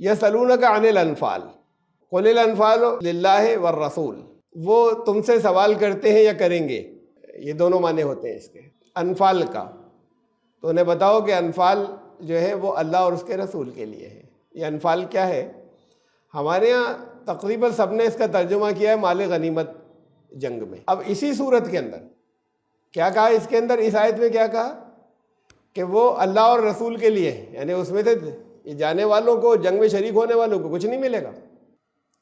यसअलूनका अनिल अनफाल कुलिल अनफाल लिल्लाहि वर रसूल, वो तुमसे सवाल करते हैं या करेंगे, ये दोनों माने होते हैं इसके। अनफाल का तो उन्हें बताओ कि अनफाल जो है वो अल्लाह और उसके रसूल के लिए है। ये अनफाल क्या है? हमारे यहाँ तकरीबन सब ने इसका तर्जुमा किया है माल गनीमत जंग में। अब इसी सूरत के अंदर क्या कहा, इसके अंदर इस आयत में क्या कहा कि वो अल्लाह और रसूल के लिए है, यानी उसमें से जाने वालों को, जंग में शरीक होने वालों को कुछ नहीं मिलेगा।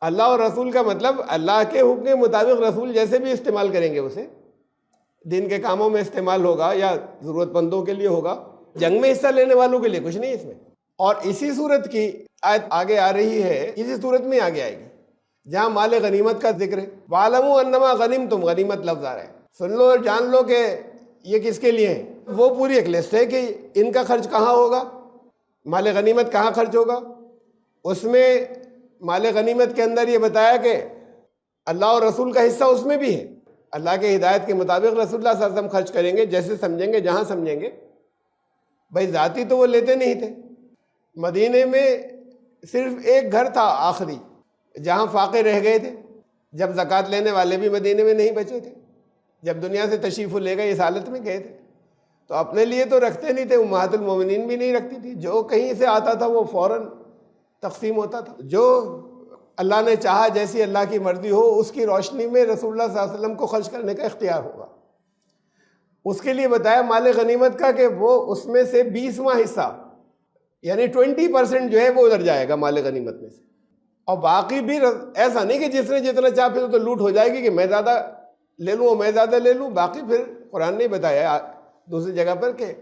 अल्लाह और रसूल का मतलब अल्लाह के हुक्म के मुताबिक रसूल जैसे भी इस्तेमाल करेंगे उसे, दिन के कामों में इस्तेमाल होगा या ज़रूरतमंदों के लिए होगा, जंग में हिस्सा लेने वालों के लिए कुछ नहीं इसमें। और इसी सूरत की आयत आगे आ रही है, इसी सूरत में आगे आएगी जहाँ माल गनीमत का जिक्र है। वालमू अन्नमा गनीम, तुम गनीमत लफ्ज़ आ रहा है, सुन लो और जान लो कि ये किसके लिए है। वो पूरी एक लिस्ट है कि इनका खर्च कहाँ होगा, माल गनीमत कहाँ खर्च होगा। उसमें माल गनीमत के अंदर ये बताया कि अल्लाह और रसूल का हिस्सा उसमें भी है। अल्लाह के हिदायत के मुताबिक रसूलुल्लाह सल्लल्लाहु अलैहि वसल्लम खर्च करेंगे, जैसे समझेंगे, जहाँ समझेंगे। भाई ज़ाती तो वो लेते नहीं थे। मदीने में सिर्फ एक घर था आखिरी जहाँ फाके रह गए थे, जब ज़कात लेने वाले भी मदीने में नहीं बचे थे, जब दुनिया से तशरीफ़ ले गए इस हालत में गए थे। तो अपने लिए तो रखते नहीं थे, उम्महातुल मोमिनीन भी नहीं रखती थी। जो कहीं से आता था वो फ़ौरन तक़सीम होता था। जो अल्लाह ने चाहा, जैसी अल्लाह की मर्ज़ी हो, उसकी रोशनी में रसूलुल्लाह सल्लल्लाहु अलैहि वसल्लम को खर्च करने का इख्तियार होगा। उसके लिए बताया माल गनीमत का कि वो उसमें से 20वां हिस्सा यानी 20% जो है वो उधर जाएगा माल गनीमत में से। और बाकी भी ऐसा नहीं कि जिसने जितना चाह फिर तो लूट हो जाएगी कि मैं ज़्यादा ले लूँ और मैं ज़्यादा ले लूँ। बाकी फिर कुरान ने बताया दूसरी जगह पर कि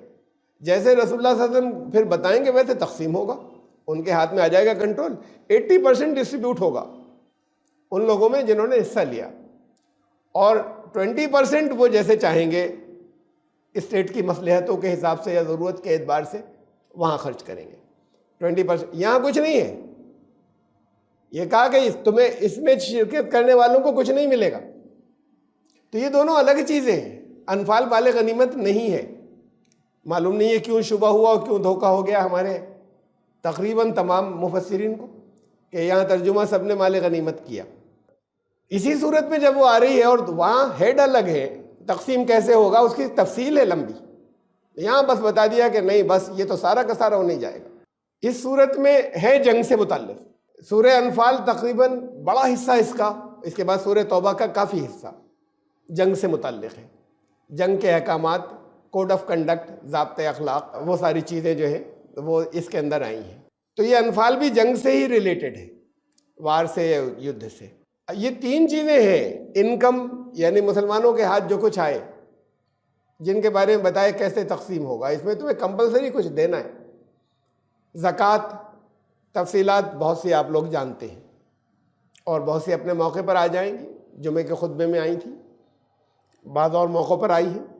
जैसे रसूलुल्लाह सल्लल्लाहु अलैहि वसल्लम फिर बताएंगे वैसे तकसीम होगा, उनके हाथ में आ जाएगा कंट्रोल। 80% डिस्ट्रीब्यूट होगा उन लोगों में जिन्होंने हिस्सा लिया, और 20% वो जैसे चाहेंगे स्टेट की मसलहतों के हिसाब से या ज़रूरत के एतबार से वहाँ खर्च करेंगे। 20% यहाँ कुछ नहीं है। ये कहा कि तुम्हें इसमें शिरकत करने वालों को कुछ नहीं मिलेगा। तो ये दोनों अलग चीज़ें हैं। अनफाल माल गनीमत नहीं है। मालूम नहीं है क्यों शुबा हुआ और क्यों धोखा हो गया हमारे तकरीबन तमाम मुफस्सिरीन को कि यहाँ तर्जुमा सब ने माल गनीमत किया। इसी सूरत में जब वो आ रही है और वहाँ हेड अलग है, तकसीम कैसे होगा उसकी तफसील है लंबी। यहाँ बस बता दिया कि नहीं, बस ये तो सारा का सारा नहीं जाएगा। इस सूरत में है जंग से मुताल्लिक़। सूरह अनफाल तकरीबन बड़ा हिस्सा इसका, इसके बाद सूरह तौबा का काफ़ी हिस्सा जंग से मुताल्लिक़ है। जंग के अहकामात, कोड ऑफ कंडक्ट, ज़ाब्ते अखलाक, वो सारी चीज़ें जो हैं वो इसके अंदर आई हैं। तो ये अनफाल भी जंग से ही रिलेटेड है, वार से या युद्ध से। ये 3 चीज़ें हैं। इनकम यानी मुसलमानों के हाथ जो कुछ आए, जिनके बारे में बताए कैसे तकसीम होगा, इसमें तुम्हें कंपलसरी कुछ देना है। ज़कात तफसीलात बहुत सी आप लोग जानते हैं और बहुत सी अपने मौके पर आ जाएंगी। जुमे के खुतबे में आई थी, बाद और मौक़ों पर आई है।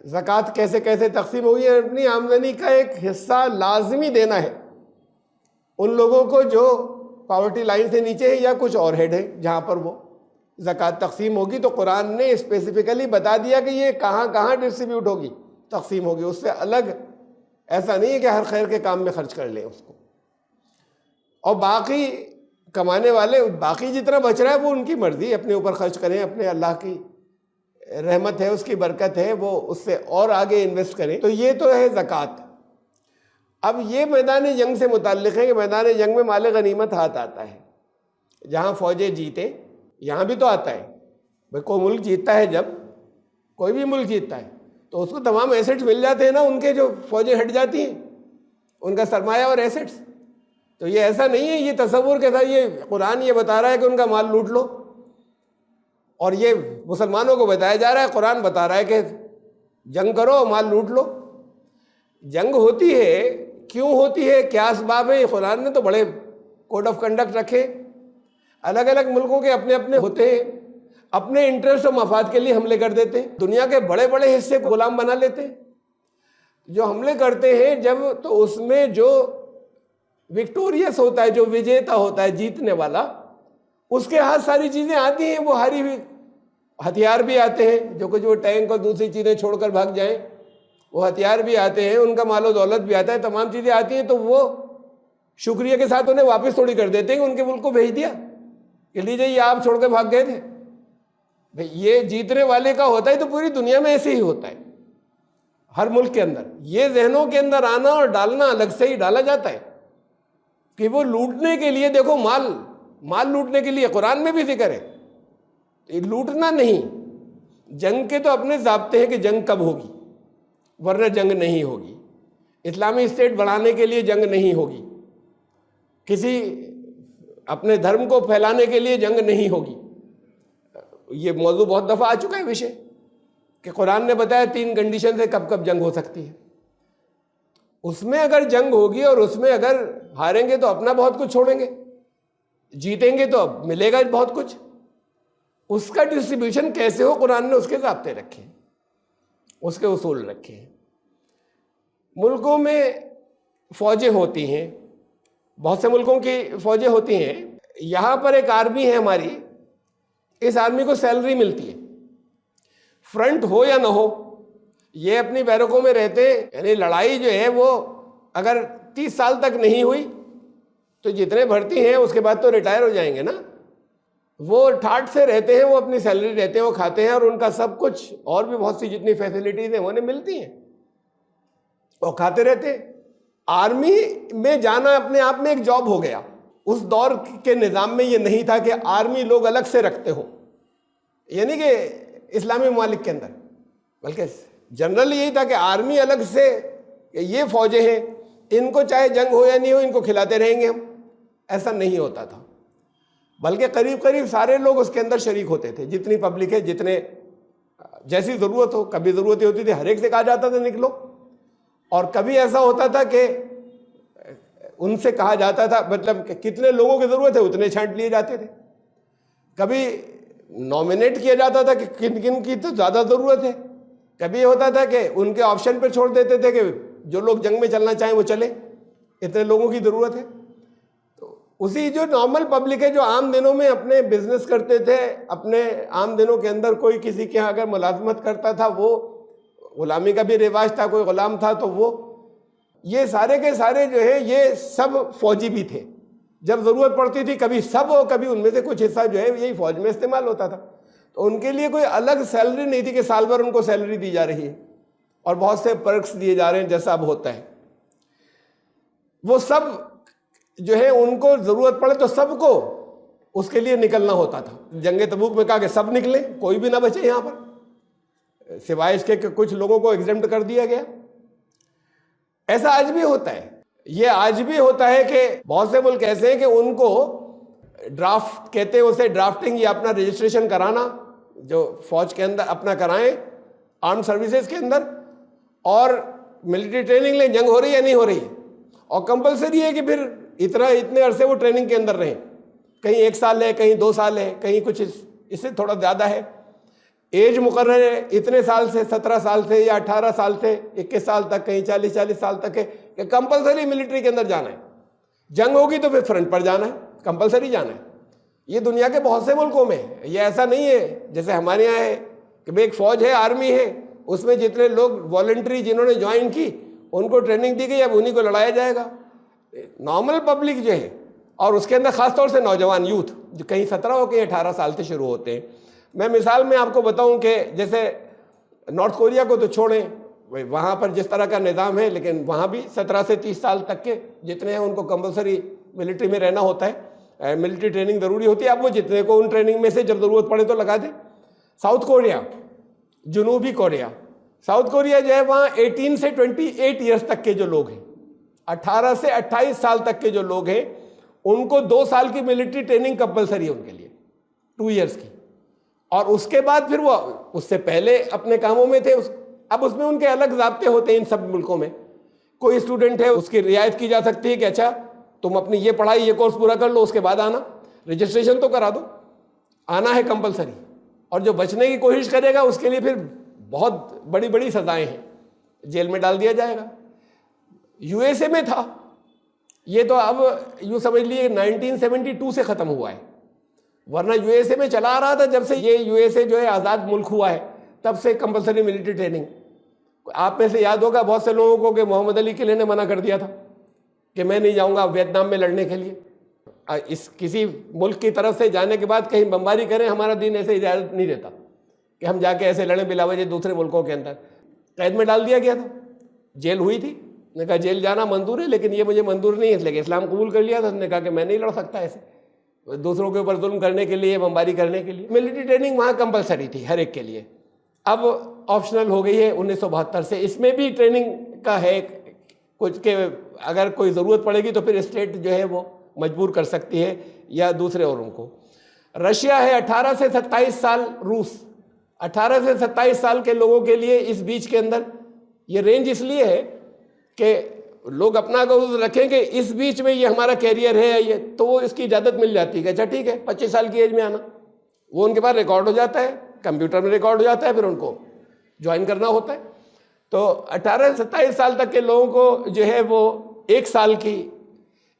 ज़कात कैसे कैसे तकसीम होगी। अपनी आमदनी का एक हिस्सा लाजमी देना है उन लोगों को जो पॉवर्टी लाइन से नीचे है या कुछ और हेड है जहाँ पर वो ज़कात तकसीम होगी। तो कुरान ने स्पेसिफिकली बता दिया कि ये कहाँ कहाँ डिस्ट्रीब्यूट होगी, तकसीम होगी। उससे अलग ऐसा नहीं है कि हर खैर के काम में खर्च कर लें उसको। और बाकी कमाने वाले, बाकी जितना बच रहा है वो उनकी मर्ज़ी, अपने ऊपर खर्च करें, अपने अल्लाह की रहमत है, उसकी बरकत है, वो उससे और आगे इन्वेस्ट करें। तो ये तो है ज़कात। अब ये मैदान जंग से मुताल्लिक़ है कि मैदान जंग में माल गनीमत हाथ आता है। जहाँ फ़ौजें जीते यहाँ भी तो आता है। भाई कोई मुल्क जीतता है, जब कोई भी मुल्क जीतता है तो उसको तमाम एसेट्स मिल जाते हैं ना, उनके जो फ़ौजें हट जाती हैं, उनका सरमाया और एसेट्स। तो ये ऐसा नहीं है ये तसव्वुर के साथ ये कुरान ये बता रहा है कि उनका माल लूट लो, और ये मुसलमानों को बताया जा रहा है, कुरान बता रहा है कि जंग करो, माल लूट लो। जंग होती है, क्यों होती है, क्या असबाब है, कुरान ने तो बड़े कोड ऑफ कंडक्ट रखे। अलग अलग मुल्कों के अपने अपने होते हैं, अपने इंटरेस्ट और मफाद के लिए हमले कर देते हैं। दुनिया के बड़े बड़े हिस्से को गुलाम बना लेते हैं। जो हमले करते हैं जब, तो उसमें जो विक्टोरियस होता है, जो विजेता होता है, जीतने वाला, उसके हाथ सारी चीज़ें आती हैं। वो हारी हुई हथियार भी आते हैं, जो कुछ वो टैंक और दूसरी चीज़ें छोड़कर भाग जाएं, वो हथियार भी आते हैं, उनका मालो दौलत भी आता है, तमाम चीज़ें आती हैं। तो वो शुक्रिया के साथ उन्हें वापस थोड़ी कर देते हैं कि उनके मुल्क को भेज दिया कि लीजिए ये आप छोड़ के भाग गए थे। भाई ये जीतने वाले का होता है तो पूरी दुनिया में ऐसे ही होता है, हर मुल्क के अंदर। ये जहनों के अंदर आना और डालना अलग से ही डाला जाता है कि वो लूटने के लिए, देखो माल लूटने के लिए कुरान में भी जिक्र है, लूटना नहीं। जंग के तो अपने ज़ाब्ते हैं कि जंग कब होगी, वरना जंग नहीं होगी। इस्लामी स्टेट बढ़ाने के लिए जंग नहीं होगी, किसी अपने धर्म को फैलाने के लिए जंग नहीं होगी। ये मौजू बहुत दफ़ा आ चुका है विषय कि कुरान ने बताया 3 कंडीशन से कब कब जंग हो सकती है। उसमें अगर जंग होगी और उसमें अगर हारेंगे तो अपना बहुत कुछ छोड़ेंगे, जीतेंगे तो अब मिलेगा बहुत कुछ। उसका डिस्ट्रीब्यूशन कैसे हो, कुरान ने उसके ज़ाब्ते रखे, उसके उसूल रखे हैं। मुल्कों में फ़ौजें होती हैं, बहुत से मुल्कों की फ़ौजें होती हैं। यहाँ पर एक आर्मी है हमारी, इस आर्मी को सैलरी मिलती है, फ्रंट हो या ना हो, ये अपनी बैरकों में रहते हैं। यानी लड़ाई जो है वो अगर 30 साल तक नहीं हुई तो जितने भर्ती हैं उसके बाद तो रिटायर हो जाएंगे ना। वो ठाठ से रहते हैं, वो अपनी सैलरी रहते हैं, वो खाते हैं और उनका सब कुछ और भी बहुत सी जितनी फैसिलिटीज़ हैं उन्हें मिलती हैं और खाते रहते हैं। आर्मी में जाना अपने आप में एक जॉब हो गया। उस दौर के निज़ाम में ये नहीं था कि आर्मी लोग अलग से रखते हो, यानी कि इस्लामी ममालिक के अंदर, बल्कि जनरल यही था कि आर्मी अलग से, ये फ़ौजें हैं, इनको चाहे जंग हो या नहीं हो इनको खिलाते रहेंगे हम, ऐसा नहीं होता था। बल्कि करीब करीब सारे लोग उसके अंदर शरीक होते थे, जितनी पब्लिक है, जितने जैसी ज़रूरत हो। कभी ज़रूरत होती थी हर एक से कहा जाता था निकलो, और कभी ऐसा होता था कि उनसे कहा जाता था, मतलब कितने लोगों की ज़रूरत है उतने छांट लिए जाते थे। कभी नॉमिनेट किया जाता था कि किन किन की तो ज़्यादा ज़रूरत है। कभी होता था कि उनके ऑप्शन पर छोड़ देते थे कि जो लोग जंग में चलना चाहें वो चले, इतने लोगों की ज़रूरत है। तो उसी जो नॉर्मल पब्लिक है जो आम दिनों में अपने बिजनेस करते थे, अपने आम दिनों के अंदर कोई किसी के यहाँ अगर मुलाजमत करता था, वो गुलामी का भी रिवाज था, कोई गुलाम था तो वो, ये सारे के सारे जो है ये सब फौजी भी थे। जब ज़रूरत पड़ती थी कभी सब और कभी उनमें से कुछ हिस्सा जो है यही फौज में इस्तेमाल होता था। तो उनके लिए कोई अलग सैलरी नहीं थी कि साल भर उनको सैलरी दी जा रही है और बहुत से पर्क्स दिए जा रहे हैं जैसा अब होता है। वो सब जो है उनको ज़रूरत पड़े तो सबको उसके लिए निकलना होता था। जंगे तबूक में कहा कि सब निकले, कोई भी ना बचे यहाँ पर, सिवाय इसके कि कुछ लोगों को एग्जेम्प्ट कर दिया गया। ऐसा आज भी होता है। ये आज भी होता है कि बहुत से मुल्क ऐसे हैं कि उनको ड्राफ्ट कहते हैं, उसे ड्राफ्टिंग या अपना रजिस्ट्रेशन कराना जो फौज के अंदर अपना कराएं, आर्म सर्विसेज के अंदर, और मिलिट्री ट्रेनिंग लें, जंग हो रही है या नहीं हो रही है, और कंपलसरी है कि फिर इतने अरसे वो ट्रेनिंग के अंदर रहें। कहीं 1 साल है, कहीं 2 साल है, कहीं कुछ इससे थोड़ा ज़्यादा है। एज मुकर्रर है इतने साल से, 17 साल से या 18 साल से 21 साल तक, कहीं 40 साल तक है कि कंपलसरी मिलिट्री के अंदर जाना है। जंग होगी तो फिर फ्रंट पर जाना है, कंपलसरी जाना है। ये दुनिया के बहुत से मुल्कों में है। ये ऐसा नहीं है जैसे हमारे यहाँ है कि भाई एक फ़ौज है, आर्मी है, उसमें जितने लोग वॉलंटरी जिन्होंने ज्वाइन की उनको ट्रेनिंग दी गई, अब उन्हीं को लड़ाया जाएगा। नॉर्मल पब्लिक जो है, और उसके अंदर ख़ासतौर से नौजवान यूथ जो कहीं 17 हो कहीं 18 साल से शुरू होते हैं। मैं मिसाल में आपको बताऊं कि जैसे नॉर्थ कोरिया को तो छोड़ें, वहाँ पर जिस तरह का निज़ाम है, लेकिन वहाँ भी 17 से 30 साल तक के जितने हैं उनको कंपलसरी मिलिट्री में रहना होता है, मिलिट्री ट्रेनिंग ज़रूरी होती है। अब वो जितने को उन ट्रेनिंग में से जब ज़रूरत पड़े तो लगा दें। साउथ कोरिया, जनूबी कोरिया, साउथ कोरिया जो है वहाँ 18 से 28 ईयर्स तक के जो लोग हैं, 18 से 28 साल तक के जो लोग हैं, उनको 2 साल की मिलिट्री ट्रेनिंग कंपलसरी है उनके लिए, 2 ईयर्स की। और उसके बाद फिर वो उससे पहले अपने कामों में थे। अब उसमें उनके अलग ज़ाब्ते होते हैं। इन सब मुल्कों में कोई स्टूडेंट है उसकी रियायत की जा सकती है कि अच्छा तुम अपनी ये पढ़ाई, ये कोर्स पूरा कर लो, उसके बाद आना, रजिस्ट्रेशन तो करा दो, आना है कंपलसरी। और जो बचने की कोशिश करेगा उसके लिए फिर बहुत बड़ी बड़ी सज़ाएँ हैं, जेल में डाल दिया जाएगा। यूएसए में था ये, तो अब यूँ समझ लिए 1972 से ख़त्म हुआ है, वरना यूएसए में चला आ रहा था जब से ये यूएसए जो है आज़ाद मुल्क हुआ है, तब से कंपलसरी मिलिट्री ट्रेनिंग। आप में से याद होगा बहुत से लोगों को कि मोहम्मद अली किले ने मना कर दिया था कि मैं नहीं जाऊंगा वियतनाम में लड़ने के लिए। इस किसी मुल्क की तरफ से जाने के बाद कहीं बमबारी करें, हमारा दीन ऐसे इजाज़त नहीं देता कि हम जाके ऐसे लड़ें बिला वजह दूसरे मुल्कों के अंदर। कैद में डाल दिया गया था, जेल हुई थी। ने कहा जेल जाना मंजूर है, लेकिन ये मुझे मंजूर नहीं है, इसलिए इस्लाम कबूल कर लिया था। उसने कहा कि मैं नहीं लड़ सकता ऐसे दूसरों के ऊपर जुल्म करने के लिए, बमबारी करने के लिए। मिलिट्री ट्रेनिंग वहाँ कंपलसरी थी हर एक के लिए, अब ऑप्शनल हो गई है 1972 से। इसमें भी ट्रेनिंग का है कुछ के अगर कोई ज़रूरत पड़ेगी तो फिर स्टेट जो है वो मजबूर कर सकती है या दूसरे औरों को। रशिया है 18 से 27 साल, रूस 18 से 27 साल के लोगों के लिए इस बीच के अंदर। ये रेंज इसलिए है कि लोग अपना गोल रखें कि इस बीच में ये हमारा कैरियर है, ये तो वो इसकी इजाज़त मिल जाती है। अच्छा ठीक है, 25 साल की एज में आना, वो उनके पास रिकॉर्ड हो जाता है, कंप्यूटर में रिकॉर्ड हो जाता है, फिर उनको ज्वाइन करना होता है। तो 18 से 27 साल तक के लोगों को जो है वो 1 साल की,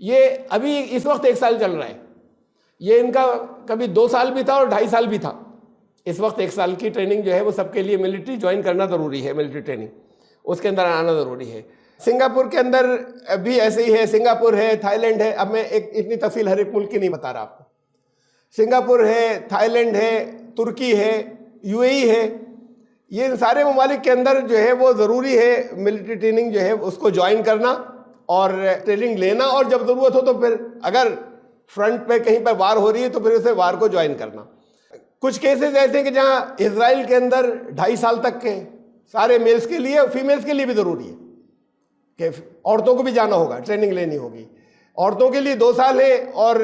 ये अभी इस वक्त 1 साल चल रहा है, ये इनका कभी 2 साल भी था और 2.5 साल भी था। इस वक्त 1 साल की ट्रेनिंग जो है वो सबके लिए मिलिट्री ज्वाइन करना ज़रूरी है, मिलिट्री ट्रेनिंग उसके अंदर आना ज़रूरी है। सिंगापुर के अंदर भी ऐसे ही है, सिंगापुर है, थाईलैंड है। अब मैं एक इतनी तफसील हर एक मुल्क की नहीं बता रहा आपको। सिंगापुर है, थाईलैंड है, तुर्की है, यूएई है, ये इन सारे ममालिक के अंदर जो है वो ज़रूरी है मिलिट्री ट्रेनिंग जो है उसको ज्वाइन करना और ट्रेनिंग लेना, और जब ज़रूरत हो तो फिर अगर फ्रंट पे कहीं पर वार हो रही है तो फिर उसे वार को ज्वाइन करना। कुछ केसेस ऐसे हैं कि जहाँ इजराइल के अंदर 2.5 साल तक के सारे मेल्स के लिए, फीमेल्स के लिए भी ज़रूरी है कि औरतों को भी जाना होगा, ट्रेनिंग लेनी होगी। औरतों के लिए 2 साल है और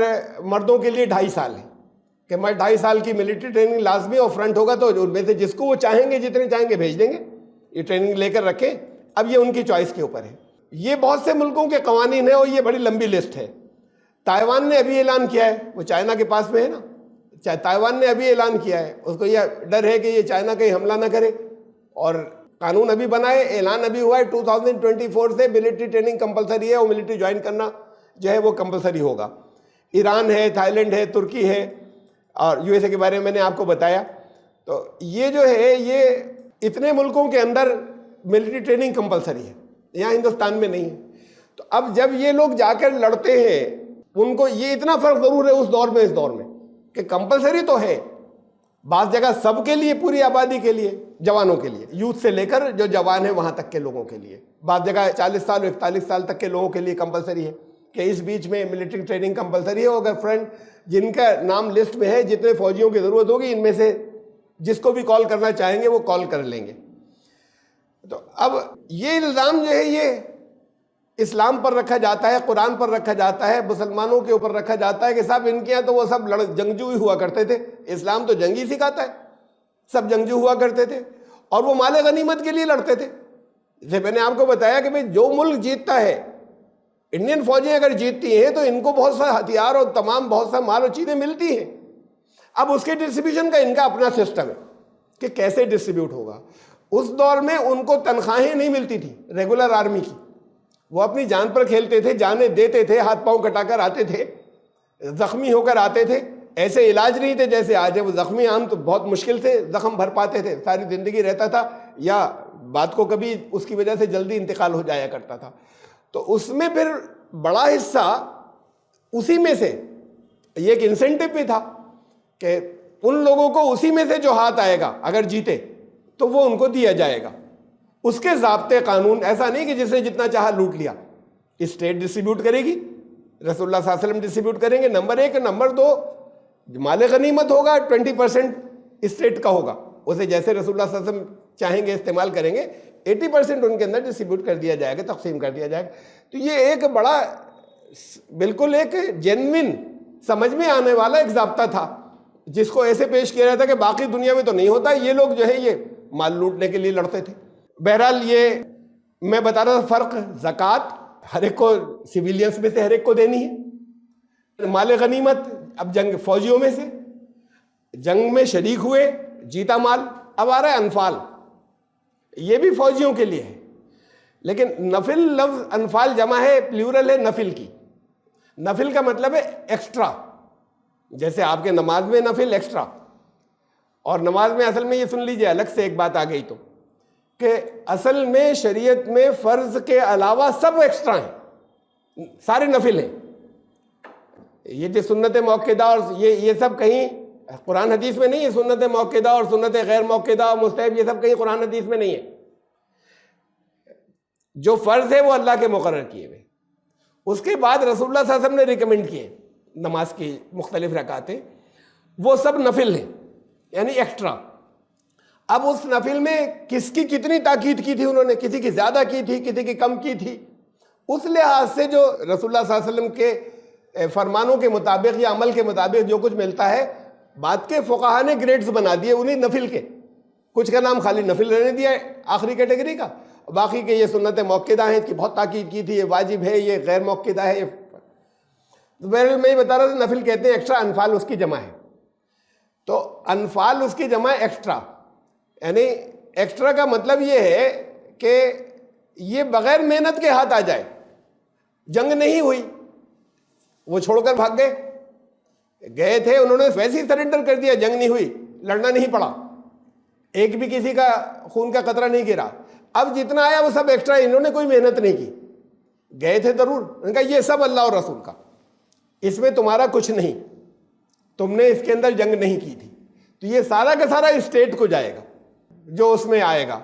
मर्दों के लिए 2.5 साल है कि मैं 2.5 साल की मिलिट्री ट्रेनिंग लाजमी, और फ्रंट होगा तो उनमें से जिसको वो चाहेंगे, जितने चाहेंगे भेज देंगे, ये ट्रेनिंग लेकर रखें। अब ये उनकी चॉइस के ऊपर है। ये बहुत से मुल्कों के कवानीन है और ये बड़ी लंबी लिस्ट है। ताइवान ने अभी ऐलान किया है, वो चाइना के पास में है ना, ताइवान ने अभी ऐलान किया है, उसको यह डर है कि ये चाइना कहीं हमला ना करे, और कानून अभी बनाए, ऐलान अभी हुआ है 2024 से मिलिट्री ट्रेनिंग कंपलसरी है और मिलिट्री ज्वाइन करना जो है वो कंपलसरी होगा। ईरान है, थाईलैंड है, तुर्की है और यूएसए के बारे में मैंने आपको बताया। तो ये जो है ये इतने मुल्कों के अंदर मिलिट्री ट्रेनिंग कंपलसरी है, यहाँ हिंदुस्तान में नहीं है। तो अब जब ये लोग जाकर लड़ते हैं, उनको ये इतना फ़र्क ज़रूर है उस दौर में इस दौर में कि कंपलसरी तो है बाज़ जगह सबके लिए, पूरी आबादी के लिए, जवानों के लिए, यूथ से लेकर जो जवान है वहाँ तक के लोगों के लिए। बाज़ जगह 40 साल 41 साल तक के लोगों के लिए कंपलसरी है कि इस बीच में मिलिट्री ट्रेनिंग कंपलसरी है। अगर फ्रेंड जिनका नाम लिस्ट में है, जितने फौजियों की ज़रूरत होगी, इनमें से जिसको भी कॉल करना चाहेंगे वो कॉल कर लेंगे। तो अब ये इल्ज़ाम जो है ये इस्लाम पर रखा जाता है, कुरान पर रखा जाता है, मुसलमानों के ऊपर रखा जाता है कि सब इनके यहाँ तो वो सब जंगजू ही हुआ करते थे। इस्लाम तो जंगी सिखाता है, सब जंगजू हुआ करते थे और वो माले गनीमत के लिए लड़ते थे। जैसे मैंने आपको बताया कि भाई जो मुल्क जीतता है, इंडियन फौजें अगर जीतती हैं तो इनको बहुत सा हथियार और तमाम बहुत सा माल और चीज़ें मिलती हैं। अब उसके डिस्ट्रीब्यूशन का इनका अपना सिस्टम है कि कैसे डिस्ट्रीब्यूट होगा। उस दौर में उनको तनख्वाहें नहीं मिलती थी रेगुलर आर्मी की, वो अपनी जान पर खेलते थे, जाने देते थे, हाथ पांव कटाकर आते थे, जख्मी होकर आते थे। ऐसे इलाज नहीं थे जैसे आज है। वो जख्मी आम तो बहुत मुश्किल से जख्म भर पाते थे, सारी ज़िंदगी रहता था, या बात को कभी उसकी वजह से जल्दी इंतकाल हो जाया करता था। तो उसमें फिर बड़ा हिस्सा उसी में से, ये एक इंसेंटिव भी था कि उन लोगों को उसी में से जो हाथ आएगा अगर जीते तो वो उनको दिया जाएगा। उसके ज़ाब्ते कानून, ऐसा नहीं कि जिसने जितना चाहा लूट लिया। स्टेट डिस्ट्रीब्यूट करेगी, रसूलुल्लाह सल्लल्लाहु अलैहि वसल्लम डिस्ट्रीब्यूट करेंगे, नंबर 1। नंबर 2, माले गनीमत होगा 20% स्टेट का होगा, उसे जैसे रसूलुल्लाह सल्लल्लाहु अलैहि वसल्लम चाहेंगे इस्तेमाल करेंगे। 80% उनके अंदर डिस्ट्रीब्यूट कर दिया जाएगा, तकसीम कर दिया जाएगा। तो ये एक बड़ा बिल्कुल एक जेन्युइन समझ में आने वाला एक ज़ाब्ता था, जिसको ऐसे पेश किया जाता कि बाकी दुनिया में तो नहीं होता। ये लोग जो है ये माल लूटने के लिए लड़ते थे। बहरहाल ये मैं बता रहा था फ़र्क, ज़कात हर एक को, सिविलियंस में से हर एक को देनी है। माल गनीमत अब जंग फौजियों में से जंग में शरीक हुए, जीता माल। अब आ रहा है अनफाल, ये भी फौजियों के लिए है, लेकिन नफिल लफ्ज़, अनफाल जमा है, प्लूरल है नफिल की। नफिल का मतलब है एक्स्ट्रा, जैसे आपके नमाज में नफिल एक्स्ट्रा, और नमाज में असल में ये सुन लीजिए अलग से एक बात आ गई तो, कि असल में शरीयत में फ़र्ज़ के अलावा सब एक्स्ट्रा हैं। सारे नफिल हैं। ये जो सुन्नत मौक़िदा और ये सब कहीं कुरान हदीस में नहीं है। सुन्नत मौक़िदा और सुन्नत गैर मौक़िदा मुस्तहब, ये सब कहीं कुरान हदीस में नहीं है। जो फ़र्ज़ है वो अल्लाह के मुकर्रर किए हुए। उसके बाद रसूलुल्लाह सल्लल्लाहु अलैहि वसल्लम ने रिकमेंड किए नमाज की मुख्तलिफ रकातें, वो सब नफिल हैं, यानी एक्स्ट्रा। अब उस नफिल में किसकी कितनी ताकीद की थी उन्होंने, किसी की ज़्यादा की थी, किसी की कम की थी, उस लिहाज से जो रसूलुल्लाह सल्लल्लाहु अलैहि वसल्लम के फरमानों के मुताबिक या अमल के मुताबिक जो कुछ मिलता है, बाद के फ़ुक़हा ने ग्रेड्स बना दिए उन्हीं नफिल के। कुछ का नाम खाली नफिल रहने दिया है आखिरी कैटेगरी का, बाकी के ये सुन्नत मौक़िदा हैं, इसकी बहुत ताकीद की थी, ये वाजिब है, ये गैर मौक़िदा है। तो बहरहाल मैं ये बता रहा था, नफिल कहते हैं एक्स्ट्रा, अनफाल उसकी जमा है। तो अनफाल उसकी जमा है एक्स्ट्रा, यानी एक्स्ट्रा का मतलब ये है कि ये बग़ैर मेहनत के हाथ आ जाए। जंग नहीं हुई, वो छोड़कर भाग गए थे, उन्होंने वैसे ही सरेंडर कर दिया, जंग नहीं हुई, लड़ना नहीं पड़ा, एक भी किसी का खून का कतरा नहीं गिरा। अब जितना आया वो सब एक्स्ट्रा, इन्होंने कोई मेहनत नहीं की, गए थे जरूर। उनका ये सब अल्लाह और रसूल का, इसमें तुम्हारा कुछ नहीं, तुमने इसके अंदर जंग नहीं की थी। तो ये सारा का सारा स्टेट को जाएगा जो उसमें आएगा।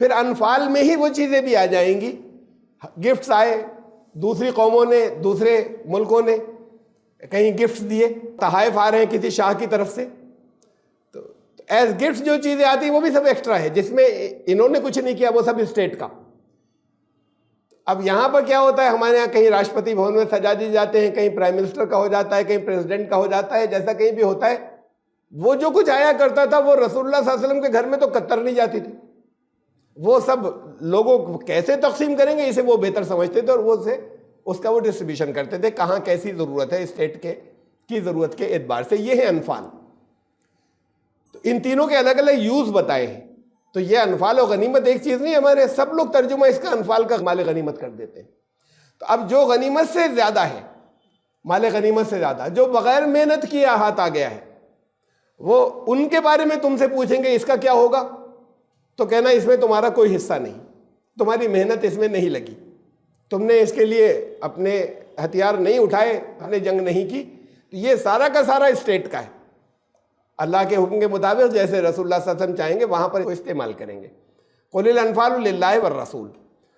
फिर अनफाल में ही वो चीज़ें भी आ जाएंगी, गिफ्ट्स आए, दूसरी कौमों ने, दूसरे मुल्कों ने कहीं गिफ्ट्स दिए, तहाइफ आ रहे हैं किसी शाह की तरफ से, तो एज गिफ्ट्स जो चीज़ें आती हैं वो भी सब एक्स्ट्रा है, जिसमें इन्होंने कुछ नहीं किया, वो सब स्टेट का। अब यहाँ पर क्या होता है, हमारे यहाँ कहीं राष्ट्रपति भवन में सजा दी जाते हैं, कहीं प्राइम मिनिस्टर का हो जाता है, कहीं प्रेसिडेंट का हो जाता है, जैसा कहीं भी होता है। वो जो कुछ आया करता था वो रसूलुल्लाह सल्लल्लाहु अलैहि वसल्लम के घर में तो कत्तर नहीं जाती थी। वो सब लोगों को कैसे तकसीम करेंगे इसे वो बेहतर समझते थे, और वो से उसका वो डिस्ट्रीब्यूशन करते थे, कहाँ कैसी ज़रूरत है स्टेट की ज़रूरत के एतबार से। ये है अनफाल। तो इन तीनों के अलग अलग यूज़ बताए हैं। तो ये अनफाल और गनीमत एक चीज़ नहीं, हमारे सब लोग तर्जुमा इसका अनफाल का माल गनीमत कर देते हैं। तो अब जो गनीमत से ज़्यादा है, माल गनीमत से ज़्यादा, जो बग़ैर मेहनत किए हाथ आ गया है, वो उनके बारे में तुमसे पूछेंगे इसका क्या होगा, तो कहना इसमें तुम्हारा कोई हिस्सा नहीं, तुम्हारी मेहनत इसमें नहीं लगी, तुमने इसके लिए अपने हथियार नहीं उठाए, हमने जंग नहीं की। तो ये सारा का सारा स्टेट का है, अल्लाह के हुक्म के मुताबिक जैसे रसूलुल्लाह सल्लल्लाहु अलैहि वसल्लम चाहेंगे वहाँ पर इस्तेमाल करेंगे। कुलिल अनफालु लिल्लाहि वर रसूल।